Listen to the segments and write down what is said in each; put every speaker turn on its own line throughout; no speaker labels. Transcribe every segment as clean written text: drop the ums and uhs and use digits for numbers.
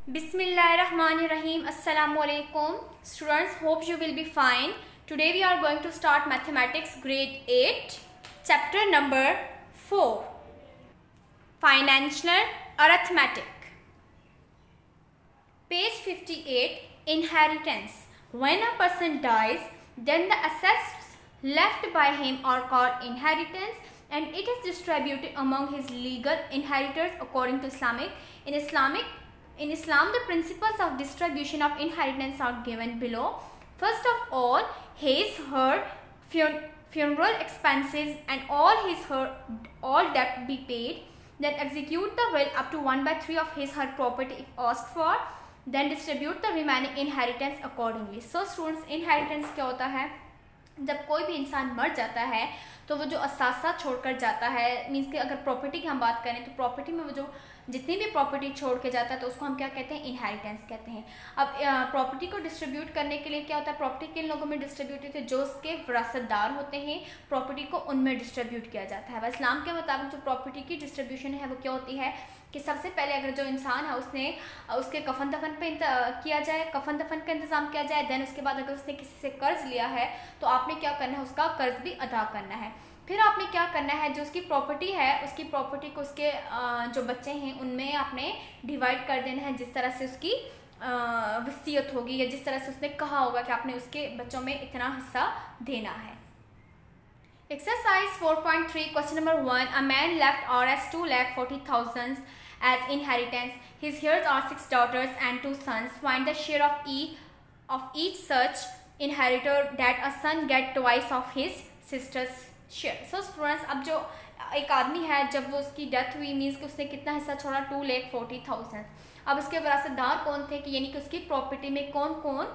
Bismillahirrahmanirrahim. Assalamu alaikum. Students, hope you will be fine. Today we are going to start mathematics grade 8, chapter number 4, financial arithmetic. Page 58, inheritance. When a person dies, then the assets left by him are called inheritance and it is distributed among his legal inheritors according to Islamic. In Islam, the principles of distribution of inheritance are given below. First of all, her funeral expenses and all debt be paid. Then execute the will up to 1/3 of her property if asked for. Then distribute the remaining inheritance accordingly. So students, inheritance क्या होता है? जब कोई भी इंसान मर जाता है तो वो जो असासा छोड़कर जाता है, मीन्स कि अगर प्रॉपर्टी की हम बात करें तो प्रॉपर्टी में वो जो जितनी भी प्रॉपर्टी छोड़ के जाता है तो उसको हम क्या कहते हैं? इनहेरिटेंस कहते हैं। अब प्रॉपर्टी को डिस्ट्रीब्यूट करने के लिए क्या होता है? प्रॉपर्टी किन लोगों में डिस्ट्रीब्यूट होती है? जो उसके विरासतदार होते हैं, प्रॉपर्टी को उनमें डिस्ट्रीब्यूट किया जाता है। इस्लाम के मुताबिक जो प्रॉपर्टी की डिस्ट्रीब्यूशन है वो क्या होती है कि सबसे पहले अगर जो इंसान है उसके कफन दफन पे किया जाए, कफन दफन का इंतजाम किया जाए। देन उसके बाद अगर उसने किसी से कर्ज लिया है तो आपने क्या करना है? उसका कर्ज भी अदा करना है। फिर आपने क्या करना है? जो उसकी प्रॉपर्टी है उसकी प्रॉपर्टी को उसके जो बच्चे हैं उनमें आपने डिवाइड कर देना है, जिस तरह से उसकी वसीयत होगी या जिस तरह से उसने कहा होगा कि आपने उसके बच्चों में इतना हिस्सा देना है। Exercise 4.3 question number 1. A man left Rs 2,40,000 as inheritance. His heirs are 6 daughters and 2 sons. Find the share of each such inheritor that a son get twice of his sister's share. So students, अब जो एक आदमी है जब वो उसकी death हुई, means कि उसने कितना हिस्सा छोड़ा? 2,40,000। अब उसके विरासतदार कौन थे? कि यानी कि उसकी प्रॉपर्टी में कौन कौन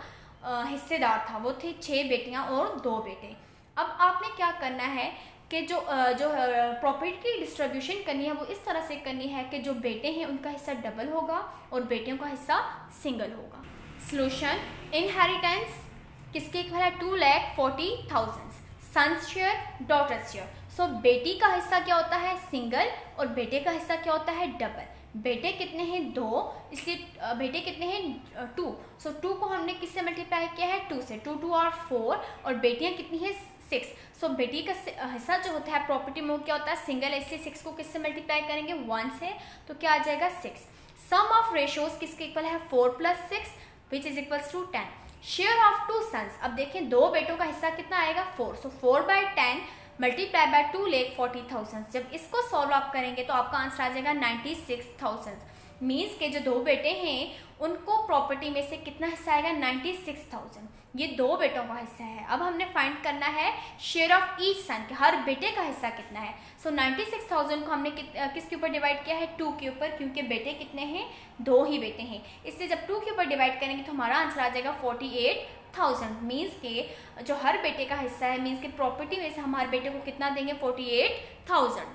हिस्सेदार था? वो थे 6 बेटियां और 2 बेटे। अब आपने क्या करना है कि जो प्रॉपर्टी की डिस्ट्रीब्यूशन करनी है वो इस तरह से करनी है कि जो बेटे हैं उनका हिस्सा डबल होगा और बेटियों का हिस्सा सिंगल होगा। सॉल्यूशन, इनहेरिटेंस किसके इक्वल है? 2,40,000। Sons share, daughters share. So बेटी का हिस्सा क्या होता है? सिंगल, और बेटे का हिस्सा क्या होता है? डबल। बेटे कितने हैं? 2, इसलिए बेटे कितने हैं? 2। सो 2 को हमने किससे मल्टीप्लाई किया है? 2 से। 2 2 और 4, और बेटियां कितनी है? 6। सो बेटी का हिस्सा जो होता है प्रॉपर्टी में वो क्या होता है? सिंगल। इसलिए 6 को किससे मल्टीप्लाई करेंगे? 1 से, तो क्या आ जाएगा? 6। सम ऑफ रेशियोज किसके इक्वल है? 4 + 6 which is equals to 10। Share of 2 sons, अब देखें 2 बेटों का हिस्सा कितना आएगा? 4। So 4/10 multiply by 2,40,000। जब इसको सॉल्व आप करेंगे तो आपका आंसर आ जाएगा 96,000। मीन्स के जो 2 बेटे हैं उनको प्रॉपर्टी में से कितना हिस्सा आएगा? 96,000। ये 2 बेटों का हिस्सा है। अब हमने फाइंड करना है शेयर ऑफ ईच सन, के हर बेटे का हिस्सा कितना है। सो 96,000 को हमने किसके ऊपर डिवाइड किया है? 2 के ऊपर, क्योंकि बेटे कितने हैं? 2 ही बेटे हैं। इससे जब 2 के ऊपर डिवाइड करेंगे तो हमारा आंसर आ जाएगा 48,000। मीन्स के जो हर बेटे का हिस्सा है, मीन्स के प्रॉपर्टी में से हमारे बेटे को कितना देंगे? 48,000।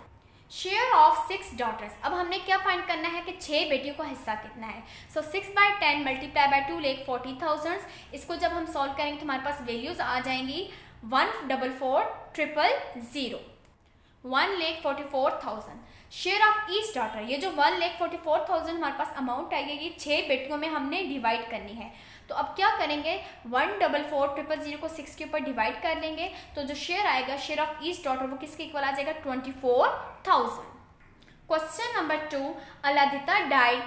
शेयर ऑफ 6 डॉटर्स, अब हमने क्या फाइंड करना है कि 6 बेटियों का हिस्सा कितना है। सो 6/10 मल्टीप्लाई बाय 2,40,000। इसको जब हम सॉल्व करेंगे तो हमारे पास वैल्यूज आ जाएंगी 1,44,000, 1,44,000। शेयर ऑफ ईच डॉटर, ये जो 1,44,000 हमारे पास अमाउंट आएगी ये 6 बेटियों में हमने डिवाइड करनी है। तो अब क्या करेंगे? 1,44,000 को 6 के ऊपर डिवाइड कर लेंगे तो जो शेयर आएगा शेयर ऑफ ईच डॉटर वो किसके इक्वल आ जाएगा? 24,000। Question number 2. Aladita died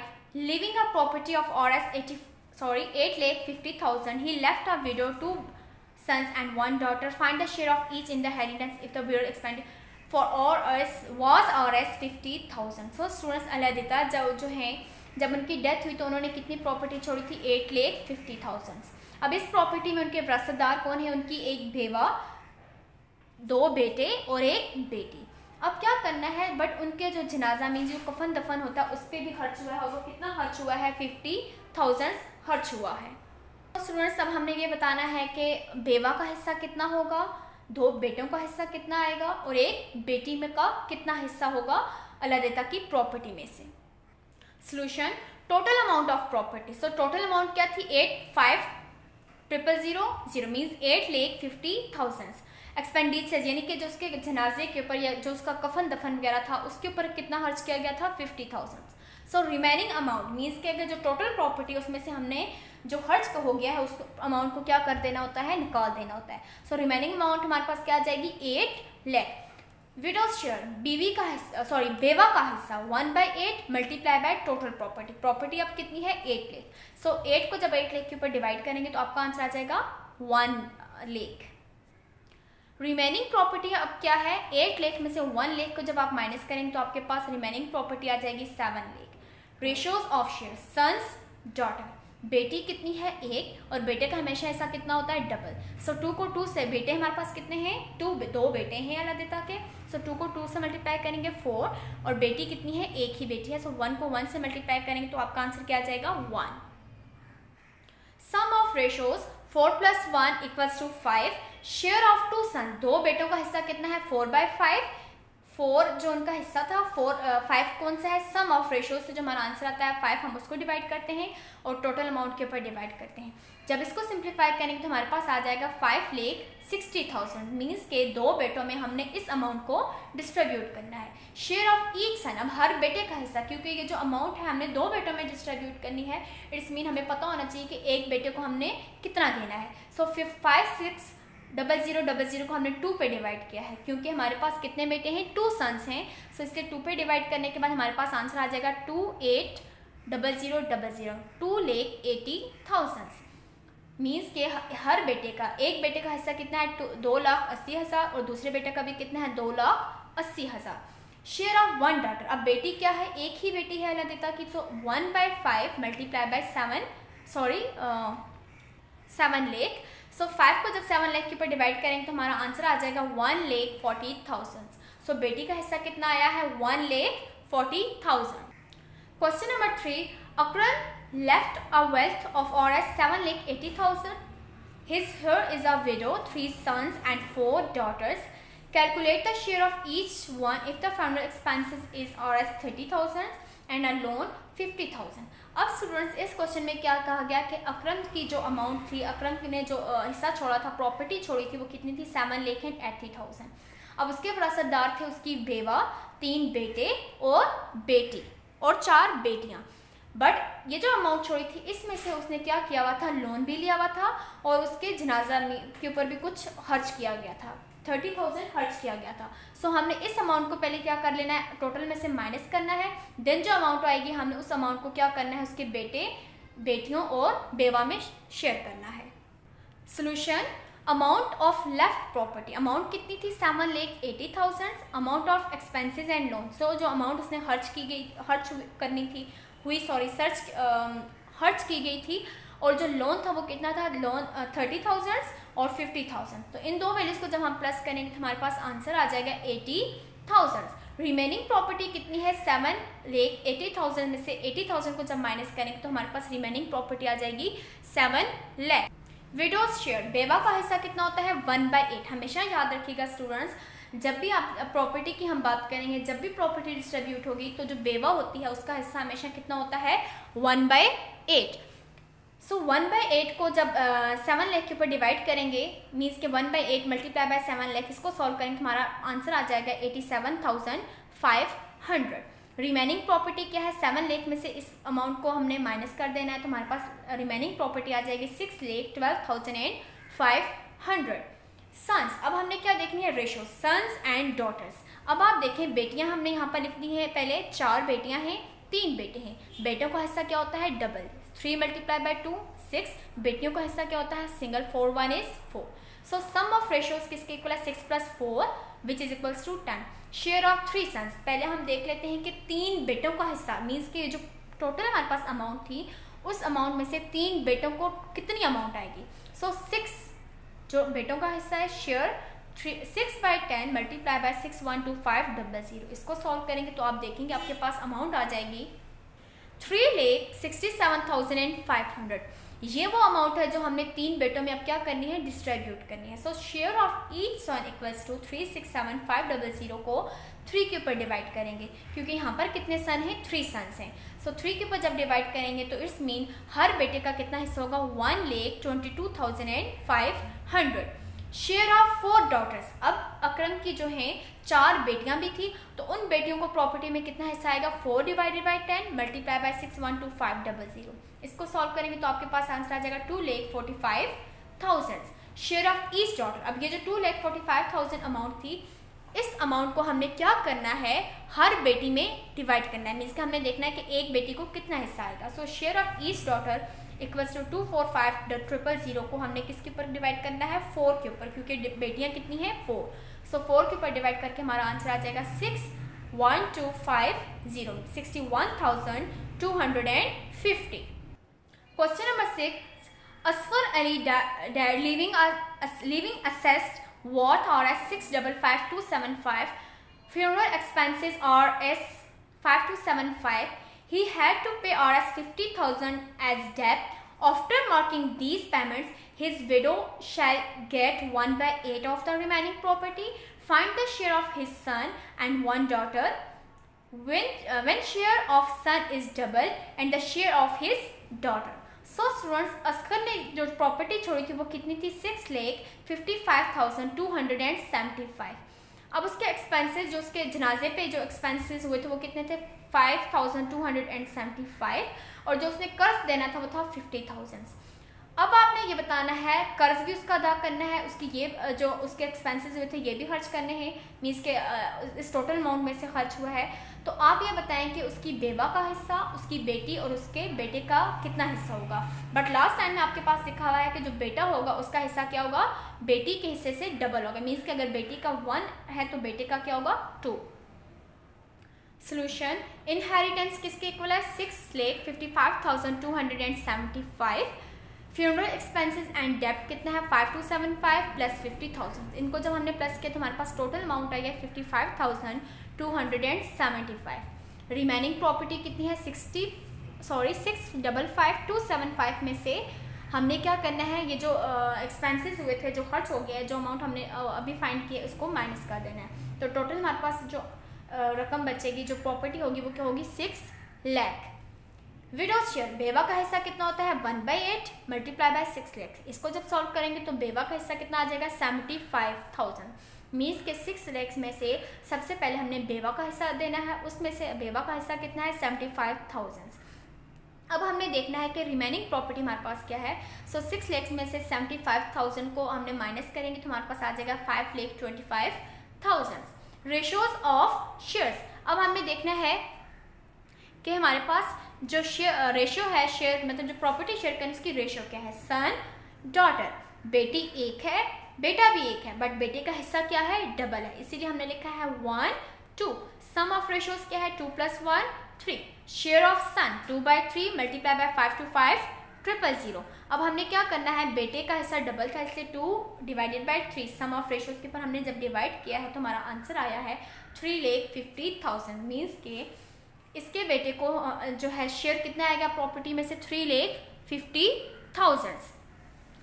leaving a property of Rs 8,50,000. He left a widow, 2 sons and 1 daughter. Find the share of each in the inheritance if the widow expanded for Rs 50,000. So students, Aladita जो है जब उनकी death हुई तो उन्होंने कितनी property छोड़ी थी? 8,50,000। अब इस प्रॉपर्टी में उनके वारसदार कौन है? उनकी एक बेवा, 2 बेटे और 1 बेटी। अब क्या करना है? बट उनके जो जनाजा में जो कफन दफन होता है उस पर भी खर्च हुआ है, वो कितना खर्च हुआ है? 50,000 खर्च हुआ है। तो स्टूडेंट्स, अब हमने ये बताना है कि बेवा का हिस्सा कितना होगा, 2 बेटों का हिस्सा कितना आएगा और 1 बेटी में का कितना हिस्सा होगा अलादेता की प्रॉपर्टी में से। Solution, total amount of property. So total amount क्या थी? 8,5,000 मीन्स 8,50,000। एक्सपेंडिचर्स यानी कि जो उसके जनाजे के ऊपर या जो उसका कफन दफन वगैरह था उसके ऊपर कितना खर्च किया गया था? 50,000। सो रिमेनिंग अमाउंट मीन्स के अगर जो टोटल प्रॉपर्टी उसमें से हमने जो खर्च हो गया है उस अमाउंट को क्या कर देना होता है, निकाल देना होता है। सो रिमेनिंग अमाउंट हमारे पास क्या आ जाएगी, 8 लाख। विडोज शेयर बीवी का हिस्सा, सॉरी बेवा का हिस्सा 1/8 multiply by total property. Property अब कितनी है, 8 लाख। सो 8 को जब 8 लाख के ऊपर डिवाइड करेंगे तो आपका आंसर आ जाएगा 1 लाख। रिमेनिंग प्रॉपर्टी अब क्या है, 8 लाख में से 1 लाख को जब आप माइनस करेंगे तो आपके पास रिमेनिंग प्रॉपर्टी आ जाएगी 7 lakh. Ratios of share sons daughter, बेटी कितनी है 1 और बेटे का हमेशा ऐसा कितना होता है, डबल। सो 2 को 2 से, बेटे हमारे पास कितने हैं, 2 बेटे हैं अल्लाह के। सो 2 को 2 से मल्टीप्लाई करेंगे 4 और बेटी कितनी है, 1 ही बेटी है। सो 1 को 1 से मल्टीप्लाई करेंगे तो आपका आंसर क्या आ जाएगा, 1। सम ऑफ रेशियोज 4 + 1 = 5। शेयर ऑफ 2 सन, 2 बेटों का हिस्सा कितना है, 4/5। 4 जो उनका हिस्सा था 5 कौन सा है, सम ऑफ रेशियो से जो हमारा आंसर आता है 5 हम उसको डिवाइड करते हैं और टोटल अमाउंट के ऊपर डिवाइड करते हैं। जब इसको सिंप्लीफाई करेंगे तो हमारे पास आ जाएगा 5,60,000। मीन्स के 2 बेटों में हमने इस अमाउंट को डिस्ट्रीब्यूट करना है। शेयर ऑफ ईच सन, अब हर बेटे का हिस्सा, क्योंकि ये जो अमाउंट है हमने 2 बेटों में डिस्ट्रीब्यूट करनी है, इट्स मीन हमें पता होना चाहिए कि एक बेटे को हमने कितना देना है। सो 5,6,0,0,0 को हमने 2 पे डिवाइड किया है, क्योंकि हमारे पास कितने बेटे हैं, 2 सन्स हैं। सो इसके 2 पे डिवाइड करने के बाद हमारे पास आंसर आ जाएगा 28,000,000, 2,80,000। मीन्स के हर बेटे का, एक बेटे का हिस्सा कितना है, 2,80,000 और दूसरे बेटे का भी कितना है, 2,80,000। शेयर ऑफ 1 डॉटर, अब बेटी क्या है, एक ही बेटी है अल्लाह की। सो 1/5 मल्टीप्लाई बाय 7 लाख। सो 5 को जब 7 लाख के ऊपर डिवाइड करेंगे तो हमारा आंसर आ जाएगा 1,40,000। सो बेटी का हिस्सा कितना आया है, 1,40,000। Question number 3, Akram left a wealth of Rs 7,80,000. His her is a widow, 3 sons and 4 daughters. Calculate the share of each one if the family expenses is Rs 30,000 and a loan 50,000. अब students इस question में क्या कहा गया कि अकरम की जो amount थी, अकरम ने जो हिस्सा छोड़ा था, प्रॉपर्टी छोड़ी थी, वो कितनी थी, 7,80,000। अब उसके वरासतदार थे उसकी बेवा, 3 बेटे और बेटी और 4 बेटियां। बट ये जो अमाउंट छोड़ी थी इसमें से उसने क्या किया हुआ था, लोन भी लिया हुआ था और उसके जनाजा के ऊपर भी कुछ खर्च किया गया था, 30,000 खर्च किया गया था। सो हमने इस अमाउंट को पहले क्या कर लेना है, टोटल में से माइनस करना है। देन जो अमाउंट आएगी हमने उस अमाउंट को क्या करना है, उसके बेटे बेटियों और बेवा में शेयर करना है। Solution, amount of left property, amount कितनी थी, 7,80,000। Amount of expenses and loan, so जो अमाउंट उसने खर्च की गई थी और जो लोन था वो कितना था, लोन 30,000 और 50,000। तो इन दो वैल्यूज को जब हम प्लस करेंगे तो हमारे पास आंसर आ जाएगा 80,000। रिमेनिंग प्रॉपर्टी कितनी है, 7,80,000 में से 80,000 को जब माइनस करेंगे तो हमारे पास रिमेनिंग प्रॉपर्टी आ जाएगी 7 लाख। विडोज शेयर, बेवा का हिस्सा कितना होता है, 1/8। हमेशा याद रखिएगा स्टूडेंट्स, जब भी आप प्रॉपर्टी की हम बात करेंगे, जब भी प्रॉपर्टी डिस्ट्रीब्यूट होगी तो जो बेवा होती है उसका हिस्सा हमेशा कितना होता है, 1/8। सो 1/8 को जब 7 लाख के ऊपर डिवाइड करेंगे, मीन्स के 1/8 मल्टीप्लाई बाय 7 लाख, इसको सॉल्व करेंगे तो हमारा आंसर आ जाएगा 87,500। रिमेनिंग प्रॉपर्टी क्या है, 7 लाख में से इस अमाउंट को हमने माइनस कर देना है तो हमारे पास रिमेनिंग प्रॉपर्टी आ जाएगी 6,12,500। सन्स, अब हमने क्या देखनी है, रेशो, सन्स एंड डॉटर्स। अब आप देखें बेटियां हमने यहाँ पर लिख दी हैं, पहले 4 बेटियां हैं, 3 बेटे हैं। बेटों का हिस्सा क्या होता है, डबल, 3 मल्टीप्लाई बाय 2 6। बेटियों का हिस्सा क्या होता है, single, 4 1 is 4। So sum of ratios किसके इक्वल है, 6 + 4 which is equals to 10। Share of 3 sons, पहले हम देख लेते हैं कि 3 बेटों का हिस्सा, मीन्स कि जो टोटल हमारे पास अमाउंट थी उस अमाउंट में से 3 बेटों को कितनी अमाउंट आएगी। सो 6 जो बेटों का हिस्सा है, शेयर 6/10 मल्टीप्लाई बाय 6,125,000। इसको सॉल्व करेंगे तो आप देखेंगे आपके पास अमाउंट आ जाएगी 3,67,500। ये वो अमाउंट है जो हमने 3 बेटों में अब क्या करनी है, डिस्ट्रीब्यूट करनी है। So share of each son equals to 3,67,500 को 3 के ऊपर डिवाइड करेंगे, क्योंकि यहाँ पर कितने सन हैं, 3 सन्स हैं। सो 3 के ऊपर जब डिवाइड करेंगे तो इट्स मीन हर बेटे का कितना हिस्सा होगा, 1,22,500। शेयर ऑफ 4 डॉटर्स, अब अकरम की जो हैं 4 बेटियां भी थी, तो उन बेटियों को प्रॉपर्टी में कितना हिस्सा आएगा, 4 डिवाइडेड बाई 10 मल्टीप्लाई बाई 612,500। इसको सॉल्व करेंगे तो आपके पास आंसर आ जाएगा 2,45,000। शेयर ऑफ ईच डॉटर, अब ये जो 2,45,000 अमाउंट थी, इस अमाउंट को हमने क्या करना है, हर बेटी में डिवाइड करना है। मीन्स कि हमने देखना है कि एक बेटी को कितना हिस्सा आएगा। So share of each daughter equals to 245,000 को हमने किसके ऊपर डिवाइड करना है, 4 के ऊपर, क्योंकि बेटियां कितनी हैं 4। सो 4 के ऊपर डिवाइड करके हमारा आंसर आ जाएगा 61250, 61,250। Question number 6, Asfar Ali leaving assessed worth Rs 655,275, funeral expenses Rs 5,275. He had to pay Rs 50,000 as debt. After marking these payments, his widow shall get 1/8 of the remaining property. Find the share of his son and one daughter when share of son is double and the share of his daughter. So students, Asgar ने जो property छोड़ी थी वो कितनी थी, 6,55,275। अब उसके expenses, जो उसके जनाजे पे जो एक्सपेंसेस हुए थे वो कितने थे, 5,275, और जो उसने कर्ज देना था वो था 50,000। अब आपने ये बताना है, कर्ज भी उसका अदा करना है, उसकी ये जो उसके एक्सपेंसेस हुए थे ये भी खर्च करने हैं, मीन्स के इस टोटल अमाउंट में से खर्च हुआ है। तो आप ये बताएं कि उसकी बेवा का हिस्सा, उसकी बेटी और उसके बेटे का कितना हिस्सा होगा। बट लास्ट टाइम में आपके पास लिखा हुआ है कि जो बेटा होगा उसका हिस्सा क्या होगा, बेटी के हिस्से से डबल होगा। मीन्स कि अगर बेटी का 1 है तो बेटे का क्या होगा, 2। सोल्यूशन, इनहेरिटेंस किसके इक्वल है, 6,55,275। फ्यूनरल एक्सपेंसेस एंड डेब्ट कितना है, 5,275 प्लस 50,000। इनको जब हमने प्लस किया तो हमारे पास टोटल अमाउंट आ गया 55,275। रिमेनिंग प्रॉपर्टी कितनी है, 655,275 में से हमने क्या करना है, ये जो एक्सपेंसेस हुए थे, जो खर्च हो गया है, जो अमाउंट हमने अभी फाइंड किया उसको माइनस कर देना है। तो टोटल हमारे पास जो रकम बचेगी, जो प्रॉपर्टी होगी वो क्या होगी, 6 लाख। विडोज शेयर, बेवा का हिस्सा कितना होता है, 1/8 मल्टीप्लाई बाय 6 लाख। इसको जब सॉल्व करेंगे तो बेवा का हिस्सा कितना आ जाएगा, 75,000। मीन्स के 6 लाख में से सबसे पहले हमने बेवा का हिस्सा देना है, उसमें से बेवा का हिस्सा कितना है, 75,000। अब हमने देखना है कि रिमेनिंग प्रॉपर्टी हमारे पास क्या है। सो 6 लाख में से 75,000 को हमने माइनस करेंगे तो हमारे पास आ जाएगा 5,25,000। रेशियोज ऑफ शेयर्स, अब हमें देखना है कि हमारे पास जो शेयर रेशियो है, शेयर मतलब जो प्रॉपर्टी शेयर करने उसकी रेशियो क्या है, सन डॉटर, बेटी एक है बेटा भी एक है, बट बेटे का हिस्सा क्या है, डबल है, इसीलिए हमने लिखा है 1 2। सम ऑफ रेशियोज क्या है, 2 + 1 3। Share of son 2/3 multiply by 525,000। अब हमने क्या करना है, बेटे का हिस्सा डबल था इसलिए 2 divided by 3। Sum of ratios के ऊपर हमने जब डिवाइड किया है तो हमारा आंसर आया है 3,50,000। मीन्स के इसके बेटे को जो है शेयर कितना आएगा प्रॉपर्टी में से, 3,50,000।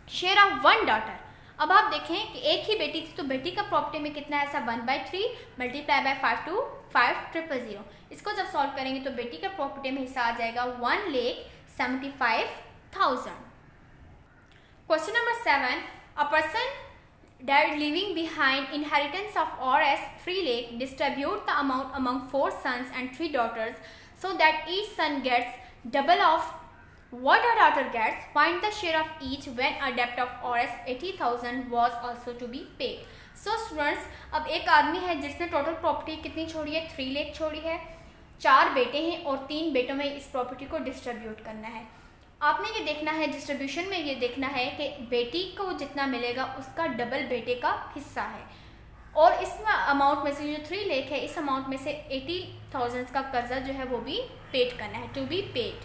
शेयर ऑफ वन डॉटर, अब आप देखें कि एक ही बेटी थी तो बेटी का प्रॉपर्टी में कितना है, ऐसा 1/3 मल्टीप्लाई बाय 525,000। इसको जब सॉल्व करेंगे तो बेटी का प्रॉपर्टी में हिस्सा आ जाएगा 1,75,000। Question number 7, a person died leaving behind inheritance of Rs 3 lakh, distribute the amount among 4 sons and 3 daughters so that each son gets double of what a daughter gets. Find the share of each when a debt of Rs 80,000 was also to be paid. So students, अब एक आदमी है जिसने total property कितनी छोड़ी है, 3 लाख छोड़ी है, 4 बेटे हैं और 3 बेटों में इस प्रॉपर्टी को डिस्ट्रीब्यूट करना है। आपने ये देखना है, डिस्ट्रीब्यूशन में ये देखना है कि बेटी को जितना मिलेगा उसका डबल बेटे का हिस्सा है, और इस अमाउंट में से जो 3 लाख है, इस अमाउंट में से 80,000 का कर्जा जो है वो भी पेड करना है, to be paid.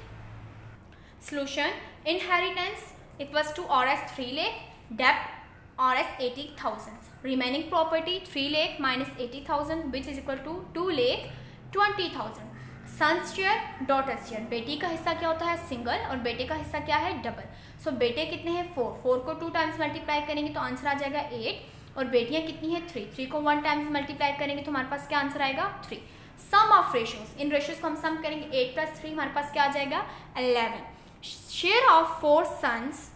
Solution, inheritance equals to Rs 3 lakh, डेब्ट Rs 80,000, remaining property 3 lakh minus 80,000 which is equal to 2,20,000। Sons share, daughters share, बेटी का हिस्सा क्या होता है, सिंगल, और बेटे का हिस्सा क्या है, डबल। सो बेटे कितने हैं, 4 को 2 टाइम्स मल्टीप्लाई करेंगे तो आंसर आ जाएगा 8, और बेटियां कितनी है, 3 को 1 टाइम्स मल्टीप्लाई करेंगे तो हमारे पास क्या आंसर आएगा, 3। Sum of ratios, in ratios को हम सम करेंगे, 8 + 3 हमारे पास क्या आ जाएगा, 11। Share of 4 sons,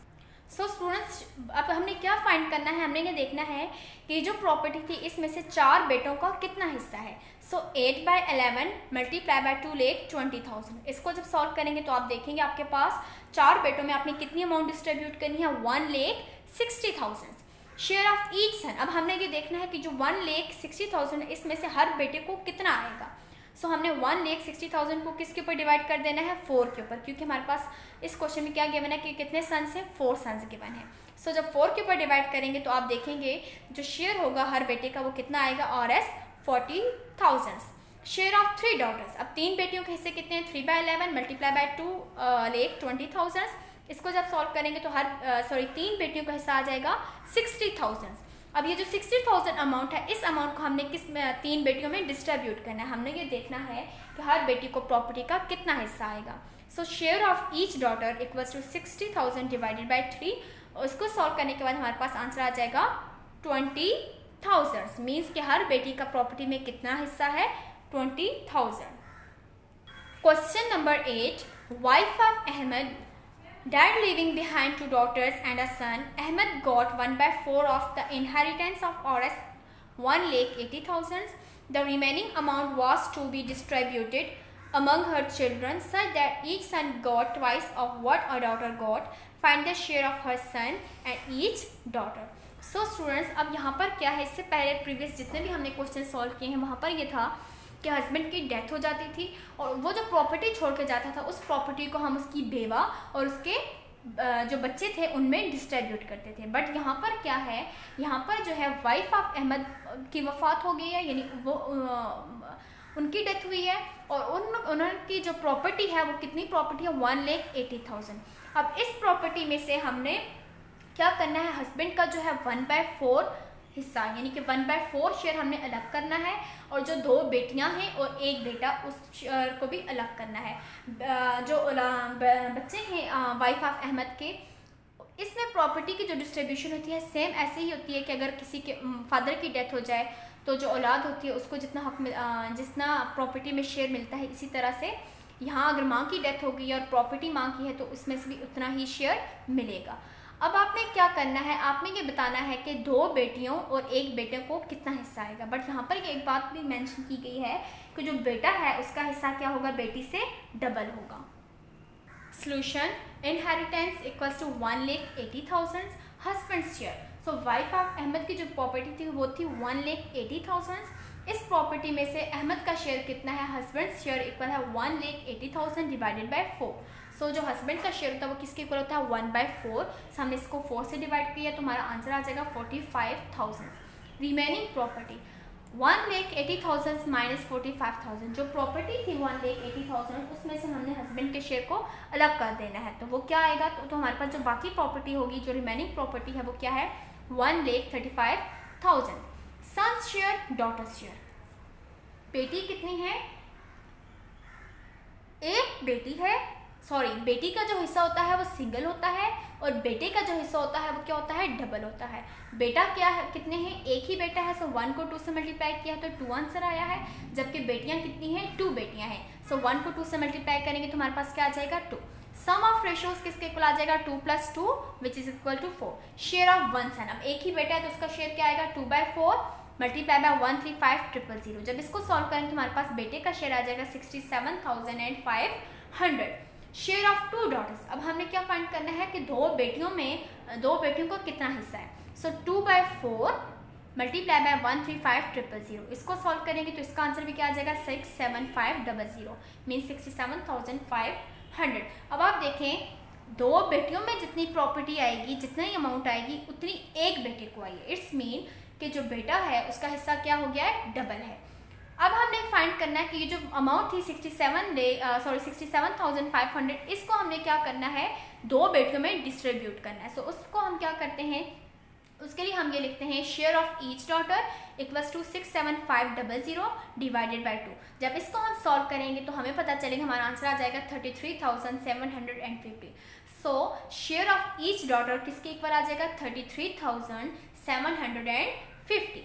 so students, अब हमने क्या फाइंड करना है, हमने ये देखना है कि जो प्रॉपर्टी थी इसमें से 4 बेटों का कितना हिस्सा है। सो 8/11 मल्टीप्लाई बाय 2 लाख 20,000। इसको जब सॉल्व करेंगे तो आप देखेंगे आपके पास 4 बेटों में आपने कितनी अमाउंट डिस्ट्रीब्यूट करनी है, 1,60,000 शेयर ऑफ ईच सन। अब हमने ये देखना है कि जो 1,60,000 इसमें से हर बेटे को कितना आएगा। सो हमने 1,60,000 को किसके ऊपर डिवाइड कर देना है, 4 के ऊपर, क्योंकि हमारे पास इस क्वेश्चन में क्या गिवन है कि कितने सन्स हैं, 4 सन्स गिवन है। सो जब 4 के ऊपर डिवाइड करेंगे तो आप देखेंगे जो शेयर होगा हर बेटे का वो कितना आएगा, और एस 40,000। शेयर ऑफ 3 डॉटर्स, अब 3 बेटियों के हिस्से कितने हैं, 3/11 मल्टीप्लाई बाय 2 लाख 20,000। इसको जब सॉल्व करेंगे तो 3 बेटियों का हिस्सा आ जाएगा 60,000। अब ये जो 60,000 अमाउंट है, इस अमाउंट को हमने किस 3 बेटियों में डिस्ट्रीब्यूट करना है। हमने ये देखना है कि हर बेटी को प्रॉपर्टी का कितना हिस्सा आएगा। So share of each daughter equals to 60,000 divided by 3। उसको सॉल्व करने के बाद हमारे पास आंसर आ जाएगा 20,000। मीन्स कि हर बेटी का प्रॉपर्टी में कितना हिस्सा है, 20,000। Question number 8, wife of Ahmad Dad leaving behind 2 daughters and a son, Ahmed got 1/4 of the inheritance of Rs 1,80,000. The remaining amount was to be distributed among her children such that each son got twice of what a daughter got. Find the share of her son and each daughter. So students, अब यहाँ पर क्या है, इससे पहले previous जितने भी हमने क्वेश्चन सॉल्व किए हैं वहाँ पर ये था कि हस्बैंड की डेथ हो जाती थी और वो जो प्रॉपर्टी छोड़ के जाता था उस प्रॉपर्टी को हम उसकी बेवा और उसके जो बच्चे थे उनमें डिस्ट्रीब्यूट करते थे। बट यहाँ पर क्या है, यहाँ पर जो है वाइफ ऑफ अहमद की वफ़ात हो गई है, यानी वो उनकी डेथ हुई है और उनकी जो प्रॉपर्टी है वो कितनी प्रॉपर्टी है, 1,80,000। अब इस प्रॉपर्टी में से हमने क्या करना है, हस्बैंड का जो है 1/4 हिस्सा यानी कि 1/4 शेयर हमने अलग करना है और जो 2 बेटियां हैं और 1 बेटा उस शेयर को भी अलग करना है। जो बच्चे हैं वाइफ ऑफ अहमद के, इसमें प्रॉपर्टी की जो डिस्ट्रीब्यूशन होती है सेम ऐसे ही होती है कि अगर किसी के फादर की डेथ हो जाए तो जो औलाद होती है उसको जितना हक जितना प्रॉपर्टी में शेयर मिलता है, इसी तरह से यहाँ अगर माँ की डेथ हो गई और प्रॉपर्टी माँ की है तो उसमें से भी उतना ही शेयर मिलेगा। अब आपने क्या करना है, आपने ये बताना है कि 2 बेटियों और 1 बेटे को कितना हिस्सा आएगा। बट यहाँ पर ये एक बात भी मेंशन की गई है कि जो बेटा है उसका हिस्सा क्या होगा, बेटी से डबल होगा। Solution, inheritance equals to 1,80,000 husband share. So wife of Ahmad की जो प्रॉपर्टी थी वो थी 1,80,000। इस प्रॉपर्टी में से अहमद का शेयर कितना है, हस्बैंड शेयर इक्वल है 1,80,000 डिवाइडेड बाय 4। सो जो हस्बैंड का शेयर होता है वो किसके इक्वल होता है, 1/4। सो हमने इसको 4 से डिवाइड किया तो हमारा आंसर आ जाएगा 45,000। रिमेनिंग प्रॉपर्टी 1,80,000 माइनस 45,000, जो प्रॉपर्टी थी 1,80,000 उसमें से हमने हस्बैंड के शेयर को अलग कर देना है तो वो क्या आएगा, तो हमारे पास जो बाकी प्रॉपर्टी होगी, जो रिमेनिंग प्रॉपर्टी है वो क्या है, 1,35,000। सन्स शेयर, डॉटर्स शेयर, बेटी कितनी है, एक बेटी है, बेटी का जो हिस्सा होता है वो सिंगल होता है और बेटे का जो हिस्सा होता है वो क्या होता है, डबल होता है। बेटा क्या है, कितने हैं, एक ही बेटा है, सो 1 को 2 से मल्टीप्लाई किया तो 2 आंसर आया है। जबकि बेटियां कितनी हैं, 2 बेटियां हैं, सो 1 को 2 से मल्टीप्लाई करेंगे तो हमारे पास क्या आ जाएगा, 2। सम ऑफ रेशियोज किसके इक्वल आ जाएगा, 2 + 2 which is equal to 4। Share of 1 son, अब एक ही बेटा है तो उसका शेयर क्या आएगा, 2/4 मल्टीप्लाई बाय 135,000। जब इसको सॉल्व करेंगे तो हमारे पास बेटे का शेयर आ जाएगा 67,500। शेयर ऑफ 2 डॉटर्स, अब हमने क्या फाइंड करना है कि 2 बेटियों को कितना हिस्सा है। सो 2/4 मल्टीप्लाई बाय 135,000। इसको सॉल्व करेंगे तो इसका आंसर भी क्या आ जाएगा, 67500 मीन 67,500। अब आप देखें 2 बेटियों में जितनी प्रॉपर्टी आएगी, जितना ही अमाउंट आएगी उतनी एक बेटे को आई है। इट्स मीन कि जो बेटा है उसका हिस्सा क्या हो गया है, डबल है। अब हमने फाइंड करना है कि ये जो अमाउंट थी 67,500, इसको हमने क्या करना है, 2 बेटियों में डिस्ट्रीब्यूट करना है। सो उसको हम क्या करते हैं, उसके लिए हम ये लिखते हैं share of each daughter equals to 67500 divided by 2। जब इसको हम सॉल्व करेंगे तो हमें पता चलेगा, हमारा आंसर आ जाएगा 33,750। So share of each daughter किसके इक्वल आ जाएगा, 33,750।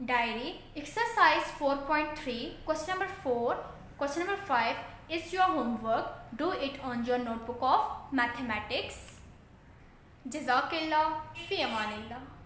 Diary exercise 4.3 question number 4 question number 5 is your homework, do it on your notebook of mathematics. जज़ाकिल्लाह फ़ी अमानिल्लाह।